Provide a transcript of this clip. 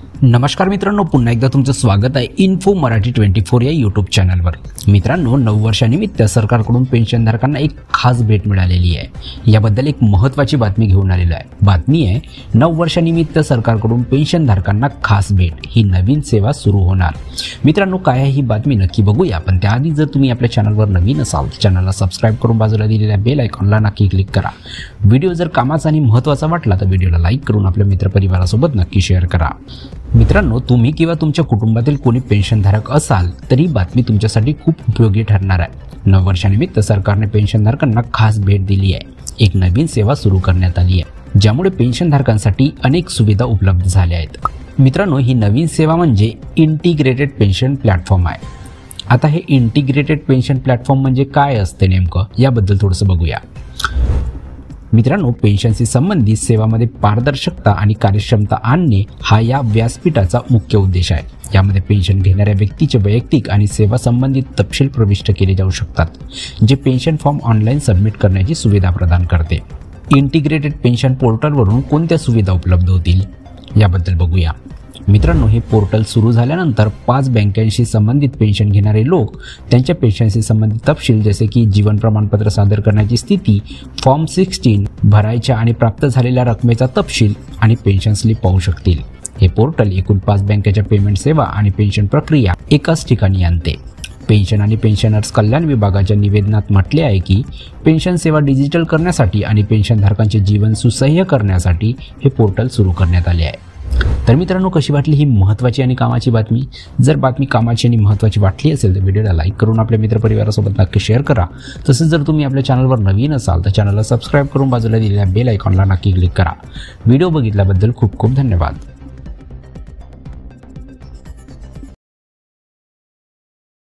नमस्कार मित्रांनो, पुन्हा एकदा तुमचं स्वागत आहे इन्फो मराठी 24 या यूट्यूब चॅनलवर। मित्रांनो, नववर्षानिमित्त सरकारकडून पेन्शनधारकांना एक खास भेट मिळालेली आहे। याबद्दल एक महत्त्वाची बातमी घेऊन आलेलो आहे। बातमी आहे, नववर्षानिमित्त सरकारकडून पेन्शनधारकांना खास भेट, ही नवीन सेवा सुरू होणार। मित्रांनो, काय आहे ही बातमी नक्की बघूया, पण त्याआधी जर तुम्ही आपल्या चॅनलवर नवीन असाल तर चॅनलला सबस्क्राइब करून बाजूला दिलेल्या बेल आयकॉनला नक्की क्लिक करा। व्हिडिओ जर कामाचा आणि महत्त्वाचा वाटला तर व्हिडिओला लाईक करून आपल्या मित्रपरिवारासोबत नक्की शेअर करा। मित्रांनो, तुम्ही किंवा तुमच्या कुटुंबातील कोणी पेन्शनधारक असाल तर ही बातमी तुमच्यासाठी खूप उपयोगी ठरणार आहे। नववर्षानिमित्त सरकारने पेन्शनधारकांना खास भेट दिली आहे। एक नवीन सेवा सुरू करण्यात आली आहे, ज्यामुळे पेन्शनधारकांसाठी अनेक सुविधा उपलब्ध झाल्या आहेत। मित्रांनो, ही नवीन सेवा म्हणजे इंटिग्रेटेड पेन्शन प्लॅटफॉर्म आहे। आता हे इंटिग्रेटेड पेन्शन प्लॅटफॉर्म म्हणजे काय असते नेमकं, याबद्दल थोडंसं बघूया। मित्रांनो, पेन्शनशी संबंधित सेवांमध्ये पारदर्शकता आणि कार्यक्षमता आणणे हा या व्यासपीठाचा मुख्य उद्देश आहे। यामध्ये पेन्शन घेणाऱ्या व्यक्तीचे वैयक्तिक आणि सेवा संबंधित तपशील प्रविष्ट केले जाऊ शकतात, जे पेन्शन फॉर्म ऑनलाईन सबमिट करण्याची सुविधा प्रदान करते। इंटिग्रेटेड पेन्शन पोर्टलवरून कोणत्या सुविधा उपलब्ध होतील याबद्दल बघूया। मित्रांनो, हे पोर्टल सुरू झाल्यानंतर 5 बँकांशी संबंधित पेन्शन घेणारे लोक त्यांच्या पेन्शनशी संबंधित तपशील, जसे की जीवन प्रमाणपत्र सादर करण्याची स्थिती, फॉर्म 16 भरायच्या आणि प्राप्त झालेल्या रकमेचा तपशील आणि पेन्शन स्लिप पाहू शकतील। हे पोर्टल एकूण 5 बँकेच्या पेमेंट सेवा आणि पेन्शन प्रक्रिया एकाच ठिकाणी आणते। पेन्शन आणि पेन्शनर्स कल्याण विभागाच्या निवेदनात म्हटले आहे की पेन्शन सेवा डिजिटल करण्यासाठी आणि पेन्शनधारकांचे जीवन सुसह्य करण्यासाठी हे पोर्टल सुरू करण्यात आले आहे। तर मित्रांनो, कशी वाटली ही महत्त्वाची आणि कामाची बातमी? जर बातमी कामाची आणि महत्त्वाची वाटली असेल तर व्हिडिओला लाईक करून आपल्या मित्रपरिवारासोबत नक्की शेअर करा। तसेच जर तुम्ही आपल्या चॅनलवर नवीन असाल तर चॅनलला सबस्क्राइब करून बाजूला दिलेल्या बेल आयकॉनला नक्की क्लिक करा। व्हिडिओ बघितल्याबद्दल खूप खूप धन्यवाद।